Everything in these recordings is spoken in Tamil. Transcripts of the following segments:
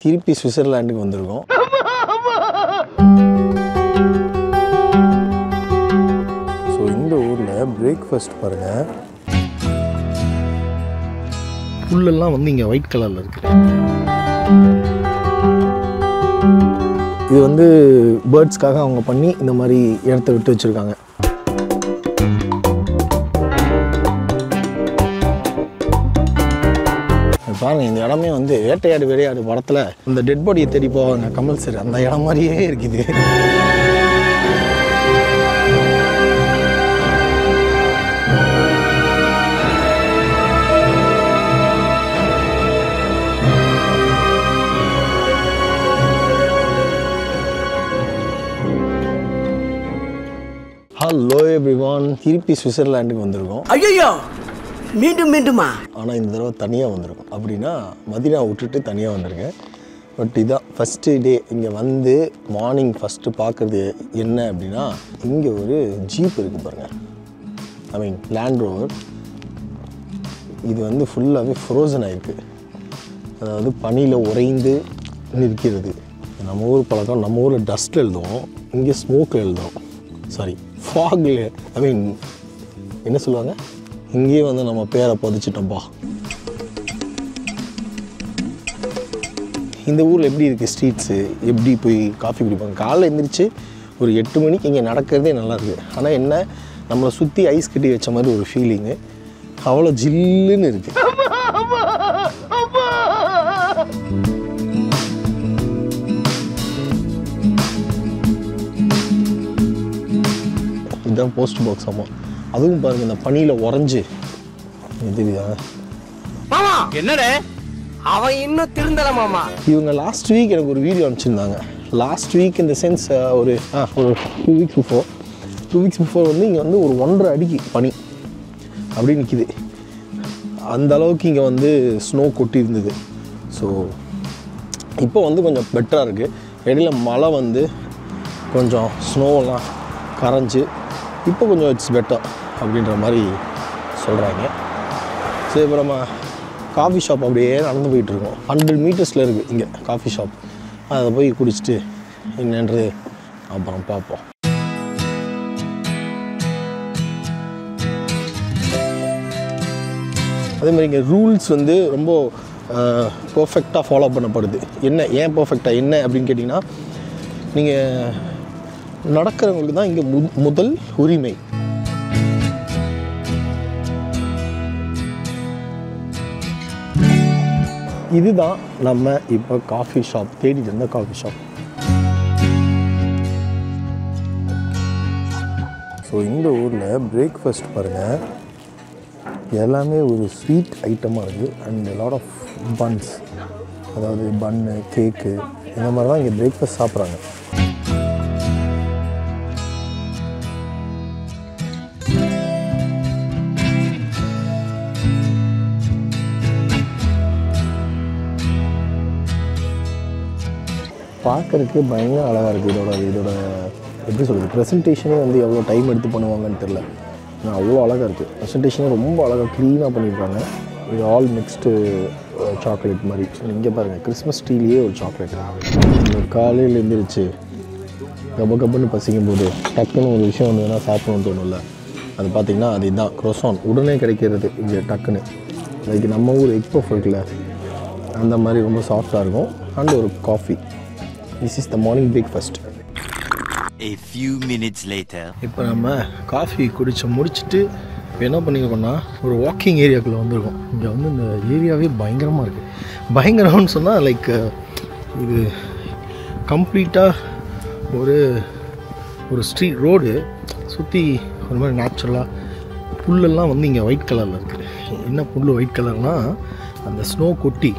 திருப்பி சுவிட்சர்லாண்டுக்கு வந்திருக்கோம். ஸோ இந்த ஊரில் பிரேக்ஃபாஸ்ட் பாருங்கள், புல்லெல்லாம் வந்து இங்கே ஒயிட் கலரில் இருக்குது. இது வந்து பேர்ட்ஸ்க்காக அவங்க பண்ணி இந்த மாதிரி இடத்த விட்டு வச்சுருக்காங்க. பாருங்கள், இந்த இடமே வந்து வேட்டையாடு விளையாடு படத்தில் இந்த டெட் பாடியை தேடி போவாங்க கமல் சார், அந்த இடம் மாதிரியே இருக்குது. ஹலோ எவ்ரிவான், திருப்பி சுவிட்சர்லாண்டுக்கு வந்திருக்கோம். ஐயோ, மீண்டும் மீண்டுமா? ஆனால் இந்த தடவை தனியாக வந்திருக்கோம். அப்படின்னா மதினா விட்டுட்டு தனியாக வந்திருக்கேன். பட் இதான் ஃபஸ்ட்டு டே இங்கே வந்து மார்னிங் ஃபஸ்ட்டு பார்க்குறது என்ன அப்படின்னா, இங்கே ஒரு ஜீப் இருக்குது பாருங்கள், ஐ மீன் லேண்ட் ரோவர். இது வந்து ஃபுல்லாகவே ஃப்ரோசன் ஆகிருக்கு, அதாவது பனியில் உறைந்து நிற்கிறது. நம்ம ஊர் பழக்கம், நம்ம ஊரில் டஸ்ட்டில் எழுதுவோம், இங்கே ஸ்மோக்கில் எழுதுவோம், சாரி ஃபாகில், ஐ மீன் என்ன சொல்லுவாங்க, இங்கேயே வந்து நம்ம பேரை பதிச்சிட்டோம்ப்பா. இந்த ஊரில் எப்படி இருக்குது ஸ்ட்ரீட்ஸு, எப்படி போய் காஃபி குடிப்பாங்க. காலைல எழுந்திரிச்சு ஒரு 8 மணிக்கு இங்கே நடக்கிறதே நல்லாயிருக்கு. ஆனால் என்ன, நம்மளை சுற்றி ஐஸ் கட்டி வச்ச மாதிரி ஒரு ஃபீலிங்கு, அவ்வளோ ஜில்லுன்னு இருக்குது. இதுதான் போஸ்ட் பாக்ஸ். ஆமாம், அதுவும் பாருங்கள், இந்த பனியில் உறைஞ்சி தெரியுதா. என்னடே அவன் இன்னும் திருந்தல மாமா. இவங்க லாஸ்ட் வீக் எனக்கு ஒரு வீடியோ அனுப்பிச்சிருந்தாங்க. லாஸ்ட் வீக் இந்த சென்ஸ் ஒரு 2 வீக்ஸ் பிஃபோர் வந்து இங்கே வந்து ஒரு 1.5 அடிக்கு பனி அப்படி நிற்கிது. அந்த அளவுக்கு இங்கே வந்து ஸ்னோ கொட்டி இருந்தது. ஸோ இப்போ வந்து கொஞ்சம் பெட்டராக இருக்குது. இடையில மழை வந்து கொஞ்சம் ஸ்னோவெல்லாம் கரைஞ்சி இப்போ கொஞ்சம் இட்ஸ் பெட்டர் அப்படின்ற மாதிரி சொல்கிறாங்க. ஸோ இப்போ நம்ம காஃபி ஷாப் அப்படியே நடந்து போயிட்டுருக்கோம். 100 மீட்டர்ஸில் இருக்குது இங்கே காஃபி ஷாப். அதை போய் குடிச்சிட்டு என்னன்றது அப்புறம் பார்ப்போம். அதே மாதிரி இங்கே ரூல்ஸ் வந்து ரொம்ப பர்ஃபெக்டாக ஃபாலோ பண்ணப்படுது. ஏன் பர்ஃபெக்டாக என்ன அப்படின்னு கேட்டிங்கன்னா, நீங்கள் நடக்கிறவங்களுக்கு தான் இங்கே முதல் உரிமை. இதுதான் நம்ம இப்போ காஃபி ஷாப் தேடிட்டு இருந்த காஃபி ஷாப். ஸோ இந்த ஊரில் பிரேக்ஃபாஸ்ட் பாருங்கள், எல்லாமே ஒரு ஸ்வீட் ஐட்டமாக இருக்குது. அண்ட் லாட் ஆஃப் பன்ஸ், அதாவது பன்னு, கேக்கு, இந்த மாதிரி தான் இங்கே பிரேக்ஃபாஸ்ட் சாப்பிட்றாங்க. பார்க்குறதுக்கு பயங்கர அழகாக இருக்குது. இதோட எப்படி சொல்கிறது, ப்ரெசன்டேஷனே வந்து எவ்வளோ டைம் எடுத்து பண்ணுவாங்கன்னு தெரில. ஆனால் அவ்வளோ அழகாக இருக்குது. ப்ரெசன்டேஷனே ரொம்ப அழகாக க்ளீனாக பண்ணியிருக்காங்க. இது ஆல் மிக்ஸ்டு சாக்லேட் மாதிரி. இங்கே பாருங்கள், கிறிஸ்மஸ் ட்ரீலேயே ஒரு சாக்லேட். இந்த காலையில் எழுந்திரிச்சு கப்பன்னு பசிக்கும் போது டக்குன்னு ஒரு விஷயம் வந்ததுன்னா சாப்பிடணும்னு தோணும்ல, அது பார்த்திங்கன்னா அது இதுதான் க்ரோசான். உடனே கிடைக்கிறது இங்கே டக்குன்னு. லைக் நம்ம ஊர் எக் பஃப் இருக்குல்ல, அந்த மாதிரி ரொம்ப சாஃப்டாக இருக்கும். அண்ட் ஒரு coffee. This is the morning breakfast. A few minutes later. இப்போ நம்ம காஃபி முடிச்சுட்டு இப்போ என்ன பண்ணியிருக்கோம்னா, ஒரு வாக்கிங் ஏரியாக்குள்ளே வந்திருக்கோம். இங்கே வந்து இந்த ஏரியாவே பயங்கரமாக இருக்குது. பயங்கரம்னு சொன்னால் லைக் இது கம்ப்ளீட்டாக ஒரு ஸ்ட்ரீட் ரோடு சுற்றி ஒரு மாதிரி நேச்சுரலாக புல்லெல்லாம் வந்து இங்கே ஒயிட் கலரில் இருக்குது. என்ன புல் ஒயிட் கலர்னால், அந்த ஸ்னோ கொட்டி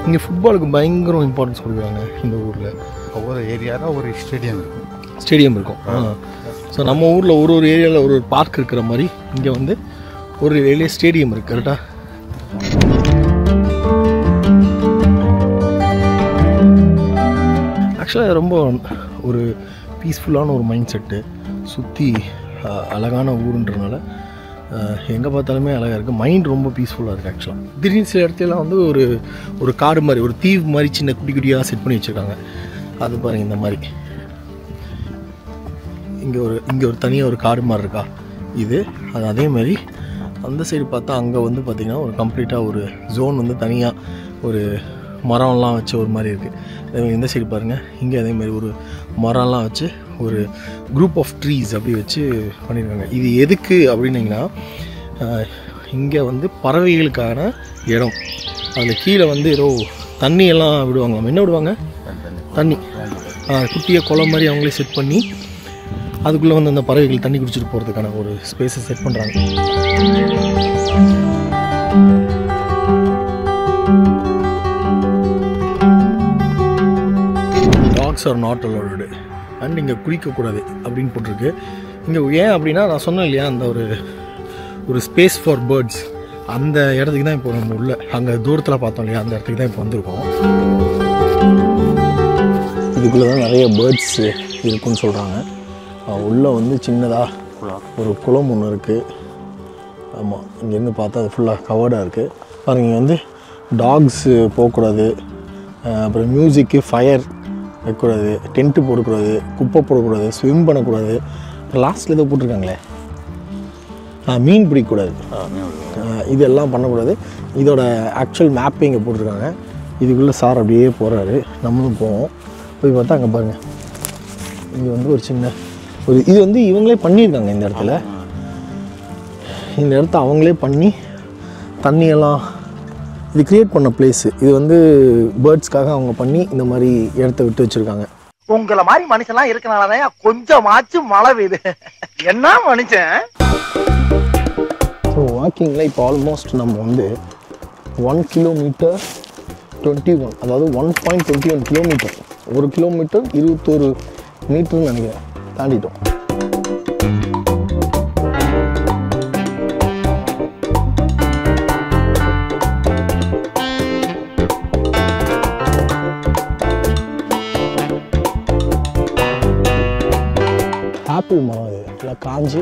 இங்கே ஃபுட்பாலுக்கு பயங்கரம் இம்பார்ட்டன்ஸ் கொடுக்குறாங்க இந்த ஊரில். ஒவ்வொரு ஏரியாவில் ஒரு ஸ்டேடியம் இருக்கும். ஸோ நம்ம ஊரில் ஒரு ஏரியாவில் ஒரு பார்க் இருக்கிற மாதிரி இங்கே வந்து ஒரு ஏரியா ஸ்டேடியம் இருக்குது. கரெக்டாக ஆக்சுவலாக ரொம்ப ஒரு பீஸ்ஃபுல்லான ஒரு மைண்ட் செட்டு. சுற்றி அழகான ஊருன்றனால எங்கே பார்த்தாலுமே அழகாக இருக்குது. மைண்ட் ரொம்ப பீஸ்ஃபுல்லாக இருக்குது ஆக்சுவலாக. திடீர்னு சில இடத்துலாம் வந்து ஒரு காடு மாதிரி, ஒரு தீவு மாதிரி சின்ன குட்டி குட்டியாக செட் பண்ணி வச்சுருக்காங்க. அது பாருங்கள், இந்த மாதிரி இங்கே ஒரு தனியாக ஒரு காடு மாதிரி இருக்கா இது. அது அதே மாதிரி அந்த சைடு பார்த்தா அங்கே வந்து பார்த்திங்கன்னா ஒரு கம்ப்ளீட்டாக ஒரு ஜோன் வந்து தனியாக ஒரு மரம்லாம் வச்சு ஒரு மாதிரி இருக்குது. இந்த சைடு பாருங்கள், இங்கே அதே மாதிரி ஒரு மரம்லாம் வச்சு ஒரு குரூப் ஆஃப் ட்ரீஸ் அப்படி வச்சு பண்ணியிருக்காங்க. இது எதுக்கு அப்படின்னிங்கன்னா, இங்கே வந்து பறவைகளுக்கான இடம். அதில் கீழே வந்து ஏதோ தண்ணியெல்லாம் விடுவாங்க. என்ன விடுவாங்க? தண்ணி. குட்டியாக குளம் மாதிரி அவங்களே செட் பண்ணி அதுக்குள்ளே வந்து அந்த பறவைகள் தண்ணி குடிச்சிட்டு போகிறதுக்கான ஒரு ஸ்பேஸை செட் பண்ணுறாங்க. Dogs are not allowed and இங்கே குளிக்கக்கூடாது அப்படின்னு போட்டிருக்கு. இங்கே ஏன் அப்படின்னா, நான் சொன்னேன் இல்லையா, அந்த ஒரு ஸ்பேஸ் ஃபார் பேர்ட்ஸ், அந்த இடத்துக்கு தான் இப்போ நம்ம உள்ள அங்கே தூரத்தில் பார்த்தோம் இல்லையா, அந்த இடத்துக்கு தான் இப்போ வந்திருக்கோம். இதுக்குள்ளே தான் நிறைய பேர்ட்ஸ் இருக்குன்னு சொல்கிறாங்க. உள்ளே வந்து சின்னதாக ஒரு குளம் ஒன்று இருக்குது. ஆமாம், இங்கேருந்து பார்த்தா அது ஃபுல்லாக கவர்டாக இருக்குது. பாருங்கள், இங்கே வந்து டாக்ஸு போகக்கூடாது, அப்புறம் மியூசிக்கு, ஃபயர் வைக்கக்கூடாது, டென்ட்டு போடக்கூடாது, குப்பை போடக்கூடாது, ஸ்விம் பண்ணக்கூடாது. லாஸ்ட்டில் ஏதோ போட்டிருக்காங்களே, மீன் பிடிக்கக்கூடாது, இதெல்லாம் பண்ணக்கூடாது. இதோட ஆக்சுவல் மேப்பே இங்கே போட்டிருக்காங்க. இதுக்குள்ளே சார் அப்படியே போகிறாரு, நம்மளும் போவோம். போய் பார்த்தா அங்கே பாருங்கள், இங்கே வந்து ஒரு சின்ன இது வந்து இவங்களே பண்ணியிருக்காங்க. இந்த இடத்துல இந்த இடத்த அவங்களே பண்ணி தண்ணியெல்லாம் இது க்ரியேட் பண்ண பிளேஸு. இது வந்து பேர்ட்ஸ்க்காக அவங்க பண்ணி இந்த மாதிரி இடத்த விட்டு வச்சுருக்காங்க. உங்களை மாதிரி மனுஷன்லாம் இருக்கனாலதான் கொஞ்சமாச்சும் மழை பெய்யுது. என்ன மனுஷன். ஸோ வாக்கிங்கில் இப்போ ஆல்மோஸ்ட் நம்ம வந்து 1 கிலோமீட்டர் 21, அதாவது 1.21 கிலோமீட்டர், 1 கிலோமீட்டர் 21 மீட்டர்னு நினைக்கிறேன், தாண்டிட்டோம். ஆப்பிள் மரம் இது எல்லாம் காஞ்சி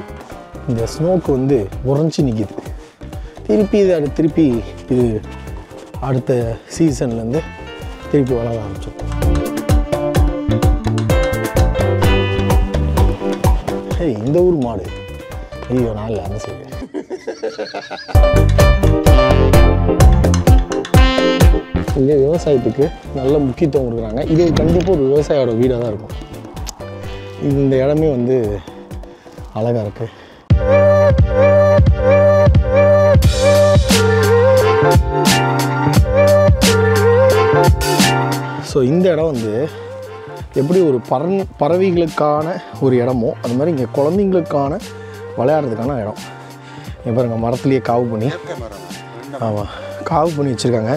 இந்த ஸ்னோக்கு வந்து உறைஞ்சி நிற்கிது. திருப்பி இது அடுத்த சீசன்லேருந்து திருப்பி வளர ஆரம்பிச்சோம். இந்த ஊர் மாடு, ஐயோ நான் இல்லை, அந்த சைடு. இங்கே விவசாயத்துக்கு நல்ல முக்கியத்துவம் கொடுக்குறாங்க. இது கண்டிப்பாக ஒரு விவசாயியோட வீடாக தான் இருக்கும். இந்த இடமே வந்து அழகாக இருக்குது. ஸோ இந்த இடம் வந்து எப்படி ஒரு பறவைகளுக்கான ஒரு இடமோ அது மாதிரி இங்கே குழந்தைங்களுக்கான விளையாடுறதுக்கான இடம். இங்கே பாருங்க, மரத்துலேயே காவு பண்ணி, ஆமாம், காவு பண்ணி வச்சுருக்காங்க.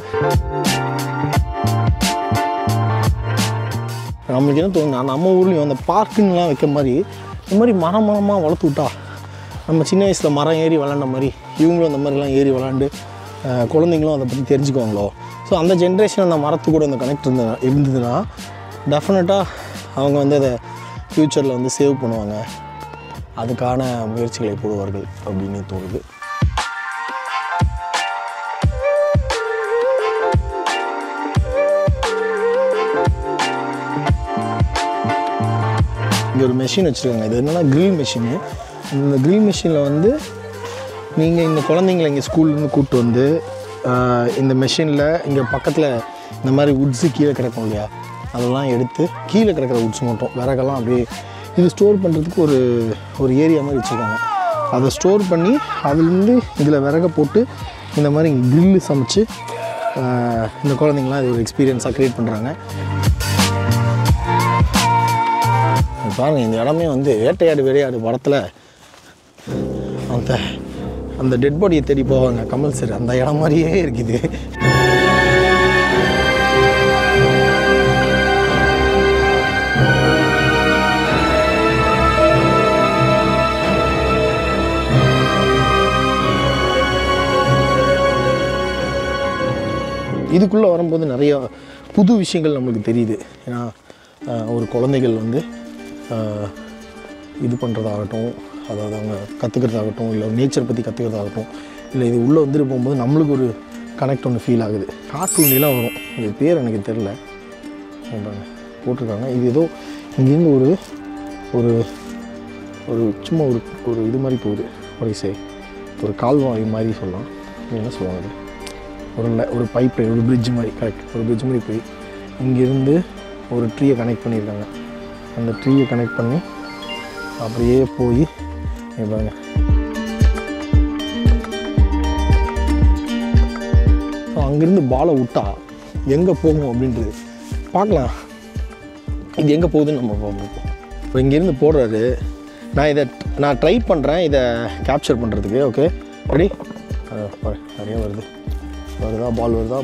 நம்மளுக்கு என்ன தோணுன்னா, நம்ம ஊர்லேயும் அந்த பார்க்குன்னெலாம் வைக்க மாதிரி இந்த மாதிரி மரமாக வளர்த்து விட்டா, நம்ம சின்ன வயசில் மரம் ஏறி விளாண்ட மாதிரி இவங்களும் அந்த மாதிரிலாம் ஏறி விளாண்டு குழந்தைங்களும் அதை பற்றி தெரிஞ்சுக்குவாங்களோ. ஸோ அந்த ஜென்ரேஷன் அந்த மரத்து கூட அந்த கனெக்ட் இருந்ததுன்னா டெஃபினட்டாக அவங்க வந்து அதை ஃப்யூச்சரில் வந்து சேவ் பண்ணுவாங்க, அதுக்கான முயற்சிகளை போடுவார்கள் அப்படின்னு தோணுது. இங்கே ஒரு மெஷின் வச்சுருக்காங்க. இது என்னென்னா க்ரில் மெஷினு. இந்த க்ரில் மெஷினில் வந்து நீங்கள் இந்த குழந்தைங்களை இங்கே ஸ்கூல்லேருந்து கூப்பிட்டு வந்து இந்த மெஷினில் இங்கே பக்கத்தில் இந்த மாதிரி உட்ஸு கீழே கிடக்கும் இல்லையா, அதெல்லாம் எடுத்து கீழே கிடக்கிற உட்ஸ் மட்டும் விறகெல்லாம் அப்படியே இது ஸ்டோர் பண்ணுறதுக்கு ஒரு ஏரியா மாதிரி வச்சுருக்காங்க. அதை ஸ்டோர் பண்ணி அதுலேருந்து இதில் விறகை போட்டு இந்த மாதிரி இங்கே க்ரில்லு சமைச்சு இந்த குழந்தைங்களாம் இது ஒரு எக்ஸ்பீரியன்ஸாக க்ரியேட் பண்ணுறாங்க. பாருங்கள், இந்த இடமே வந்து வேட்டையாடு படத்தில் அந்த டெட் பாடியை தேடி போவாங்க கமல் சார், அந்த இடம் மாதிரியே இருக்குது. இதுக்குள்ளே வரும்போது நிறைய புது விஷயங்கள் நம்மளுக்கு தெரியுது. ஏன்னா ஒரு குழந்தைகள் வந்து இது பண்ணுறதாகட்டும், அதாவது அவங்க கற்றுக்கிறதாகட்டும், இல்லை நேச்சர் பற்றி கற்றுக்கிறதாகட்டும், இல்லை இது உள்ளே வந்துட்டு போகும்போது நம்மளுக்கு ஒரு கனெக்ட் ஒன்று ஃபீல் ஆகுது. கார்ட்டூன்லாம் வரும், இது பேர் எனக்கு தெரில, போட்டிருக்காங்க. இது ஏதோ இங்கேருந்து ஒரு ஒரு ஒரு சும்மா ஒரு ஒரு இது மாதிரி போகுது, ஒரு கால்வாய் மாதிரி சொல்லலாம். என்ன சொல்லுவாங்க, ஒரு பைப், ஒரு பிரிட்ஜ் மாதிரி, கரெக்ட், ஒரு பிரிட்ஜ் மாதிரி போய் இங்கேருந்து ஒரு ட்ரீயை கனெக்ட் பண்ணியிருக்காங்க. அந்த ட்ரீயை கனெக்ட் பண்ணி அப்படியே போய் பாருங்க. ஸோ அங்கேருந்து பாலை விட்டா எங்கே போகும் அப்படின்றது பார்க்கலாம். இது எங்கே போகுதுன்னு நம்ம பார்ப்போம். இப்போ இங்கேருந்து போடுறாரு, நான் ட்ரை பண்ணுறேன் இதை கேப்சர் பண்ணுறதுக்கு. Okay, ready? நிறைய வருதா பால் வருதா?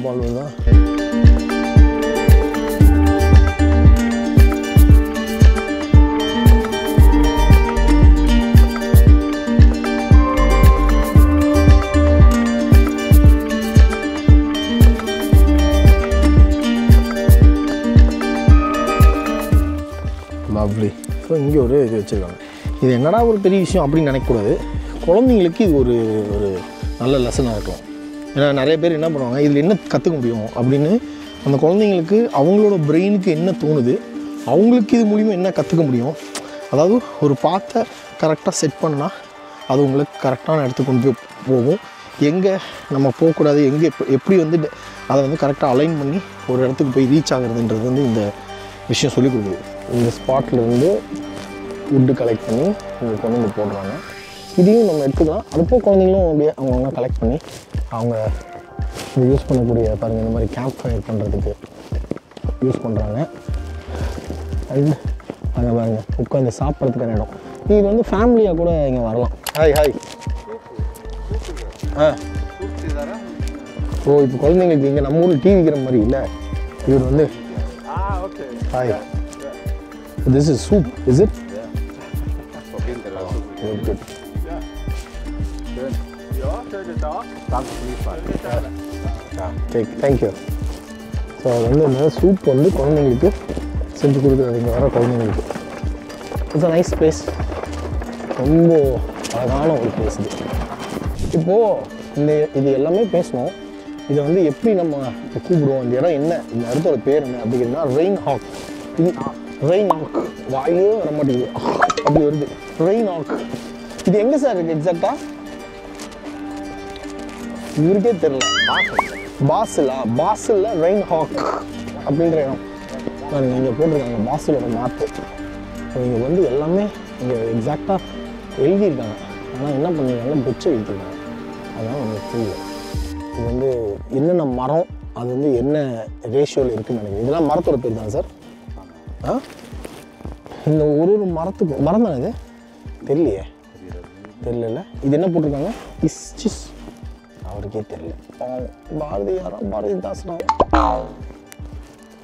லவ்லி. ஸோ இங்கே ஒரு இது வச்சுருக்காங்க. இது என்னடா ஒரு பெரிய விஷயம் அப்படின்னு நினைக்கக்கூடாது. குழந்தைங்களுக்கு இது ஒரு ஒரு நல்ல லெசனாக இருக்கும். ஏன்னா நிறைய பேர் என்ன பண்ணுவாங்க, இதில் என்ன கற்றுக்க முடியும் அப்படின்னு அந்த குழந்தைங்களுக்கு அவங்களோட பிரெயினுக்கு என்ன தோணுது, அவங்களுக்கு இது மூலிமா என்ன கற்றுக்க முடியும், அதாவது ஒரு பாத்தை கரெக்டாக செட் பண்ணால் அது உங்களுக்கு கரெக்டான இடத்துக்கு கொண்டு போய் போகும். எங்கே நம்ம போகக்கூடாது, எங்கே எப்படி வந்து அதை வந்து கரெக்டாக அலைன் பண்ணி ஒரு இடத்துக்கு போய் ரீச் ஆகுறதுன்றது வந்து இந்த விஷயம் சொல்லிக் கொடுக்குது. இந்த ஸ்பாட்லேருந்து வுட்டு கலெக்ட் பண்ணி இங்கே கொண்டு வந்து போடுறாங்க. இதையும் நம்ம எடுத்துக்கலாம். அதுப்போ குழந்தைங்களும் அப்படியே அவங்க கலெக்ட் பண்ணி அவங்க இது யூஸ் பண்ணக்கூடிய பாருங்கள், இந்த மாதிரி கேம்ப் ஃபயர் பண்ணுறதுக்கு யூஸ் பண்ணுறாங்க. அண்ட் அங்கே பாருங்கள் உட்காந்து சாப்பிட்றதுக்கான இடம். இது வந்து ஃபேமிலியாக கூட இங்கே வரலாம். ஹாய். ஓ, இப்போ குழந்தைங்களுக்கு இங்கே நம்ம ஊரில் டிவி விற்கிற மாதிரி இல்லை, இவர் வந்து hi. This is soup, is it? Yeah. Good. Yeah. Good. Ja, schönen Tag. Danke vielmals. Ja, thank you. So அது வந்து இந்த சூப் வந்து குழந்தைங்களுக்கு செஞ்சு கொடுக்குறது இங்கே வர குழந்தைங்களுக்கு. It's a nice place. ரொம்ப அழகான ஒரு பிளேஸ் இது. இப்போது இது எல்லாமே பேசணும். இதை வந்து எப்படி நம்ம கூப்பிடுவோம், இந்த இடம் என்ன, இந்த இடத்தோட பேர் என்ன அப்படிங்கிறதுனா ரெயின் ஹாக். இது ரெயின் ஹாக், வாயிலே வர மாட்டேங்குது, அப்படி வருது. ரெயின் ஹாக் இது எங்கே சார் இருக்குது எக்ஸாக்டாக? இவருக்கே தெரியல. பாசில் ரெயின் ஹாக் அப்படின்ற இடம் பாருங்க, இங்கே போட்டிருக்காங்க பாசிலோட மேப்பு. இங்கே வந்து எல்லாமே இங்கே எக்ஸாக்டாக எழுதியிருக்காங்க. ஆனால் என்ன பண்ணிருக்காங்க, பெச்சு எழுதியிருக்காங்க. அதனால் நம்மளுக்கு புரியல. இது வந்து என்னென்ன மரம், அது வந்து என்ன ரேஷியோவில் இருக்குதுன்னு நினைக்கிறேன். இதெல்லாம் மரத்தோட பேர் தானே சார்? இந்த ஒரு மரத்துக்கு மரம் தானே இது? தெரியலையே, தெரியல. இது என்ன போட்டிருக்காங்க, இஸ்டிஸ், அவருக்கே தெரியல. பாரதிதாசனா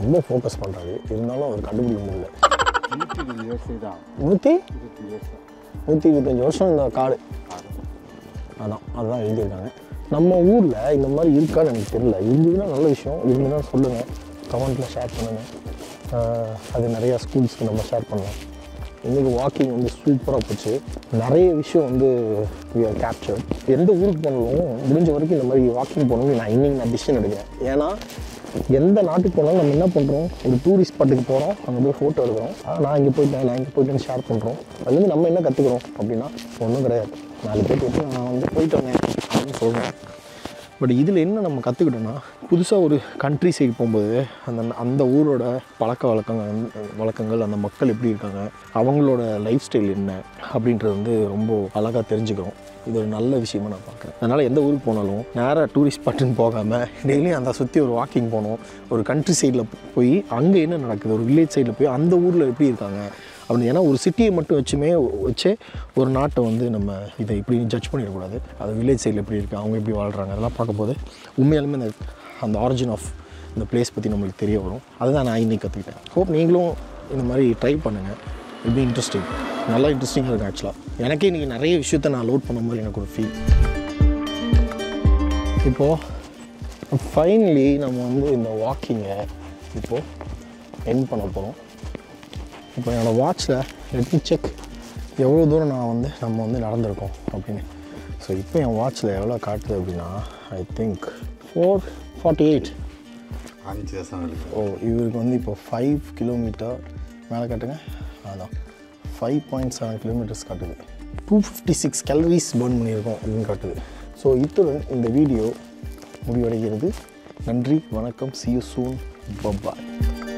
ரொம்ப ஃபோக்கஸ் பண்ணுறாரு, இருந்தாலும் அவர் கண்டுபிடிக்க முடியல. 125 வருஷம் இந்த காடு. அதுதான் எழுதியிருக்காங்க. நம்ம ஊரில் இந்த மாதிரி இருக்கான்னு எனக்கு தெரியல. இருந்ததுன்னா நல்ல விஷயம், இருந்ததுன்னா சொல்லுங்கள், கமெண்ட்டில் ஷேர் பண்ணுங்கள். அது நிறையா ஸ்கூல்ஸ்க்கு நம்ம ஷேர் பண்ணலாம். இன்றைக்கி வாக்கிங் வந்து சூப்பராக போச்சு. நிறைய விஷயம் வந்து வி ஆர் கேப்சர்ட். எந்த ஊருக்கு போனாலும் முடிஞ்ச வரைக்கும் இந்த மாதிரி வாக்கிங் போகணும்னு நான் டிசிஷன் எடுக்கிறேன். ஏன்னா எந்த நாட்டுக்கு போனாலும் நம்ம என்ன பண்ணுறோம், ஒரு டூரிஸ்ட் ஸ்பாட்டுக்கு போகிறோம், அங்கே போய் ஃபோட்டோ எடுக்கிறோம், நான் இங்கே போயிட்டேன் ஷேர் பண்ணுறோம். அதுலேருந்து நம்ம என்ன கற்றுக்குறோம் அப்படின்னா ஒன்றும் கிடையாது. 4 பேர் வந்து நான் வந்து போயிட்டு வந்தேன் அப்படின்னு சொல்கிறேன். பட் இதில் என்ன நம்ம கற்றுக்கிட்டோன்னா, புதுசாக ஒரு கண்ட்ரி சைடு போகும்போது அந்த ஊரோட பழக்க வழக்கங்கள், அந்த மக்கள் எப்படி இருக்காங்க, அவங்களோட லைஃப் ஸ்டைல் என்ன அப்படின்றது வந்து ரொம்ப அழகாக தெரிஞ்சுக்கிறோம். இது ஒரு நல்ல விஷயமாக நான் பார்க்குறேன். அதனால் எந்த ஊருக்கு போனாலும் நேராக டூரிஸ்ட் ஸ்பாட்டுன்னு போகாமல் டெய்லியும் அந்த சுற்றி ஒரு வாக்கிங் போகணும். ஒரு கண்ட்ரி சைடில் போய் அங்கே என்ன நடக்குது, ஒரு வில்லேஜ் சைடில் போய் அந்த ஊரில் எப்படி இருக்காங்க அப்படின்னு. ஏன்னா ஒரு சிட்டியை மட்டும் வச்சே ஒரு நாட்டை வந்து நம்ம இதை இப்படி ஜட்ஜ் பண்ணிடக்கூடாது. அது வில்லேஜ் சைடில் எப்படி இருக்குது, அவங்க எப்படி வாழ்கிறாங்க, அதெல்லாம் பார்க்கும்போது உண்மையாலுமே அந்த ஆரிஜின் ஆஃப் இந்த பிளேஸ் பற்றி நம்மளுக்கு தெரிய வரும். அதுதான் நான் இன்னைக்கு கற்றுக்கிட்டேன். ஹோப் நீங்களும் இந்த மாதிரி ட்ரை பண்ணுங்கள். இப்படி இன்ட்ரெஸ்டிங், நல்லா இன்ட்ரெஸ்டிங்காக இருக்குது. ஆக்சுவலாக எனக்கே இன்றைக்கி நிறைய விஷயத்த நான் லோட் பண்ண மாதிரி எனக்கு ஒரு ஃபீல். இப்போது ஃபைனலி நம்ம வந்து இந்த வாக்கிங்கை இப்போது எண்ட் பண்ண போகிறோம். இப்போ என்னோடய வாட்சில் லெட் மீ செக் எவ்வளோ தூரம் நம்ம வந்து நடந்திருக்கோம் அப்படின்னு. ஸோ இப்போ என் வாட்சில் எவ்வளோ காட்டுது அப்படின்னா ஐ திங்க் 4:48. 5 வருஷம் ஓ இவருக்கு வந்து இப்போ 5 கிலோமீட்டர் மேலே காட்டுங்க. அதான் 5.7 கிலோமீட்டர்ஸ் காட்டுது. 256 கேலரிஸ் பர்ன் பண்ணியிருக்கோம் அப்படின்னு காட்டுது. ஸோ இத்துடன் இந்த வீடியோ முடிவடைகிறது. நன்றி, வணக்கம், see you soon, bye bye.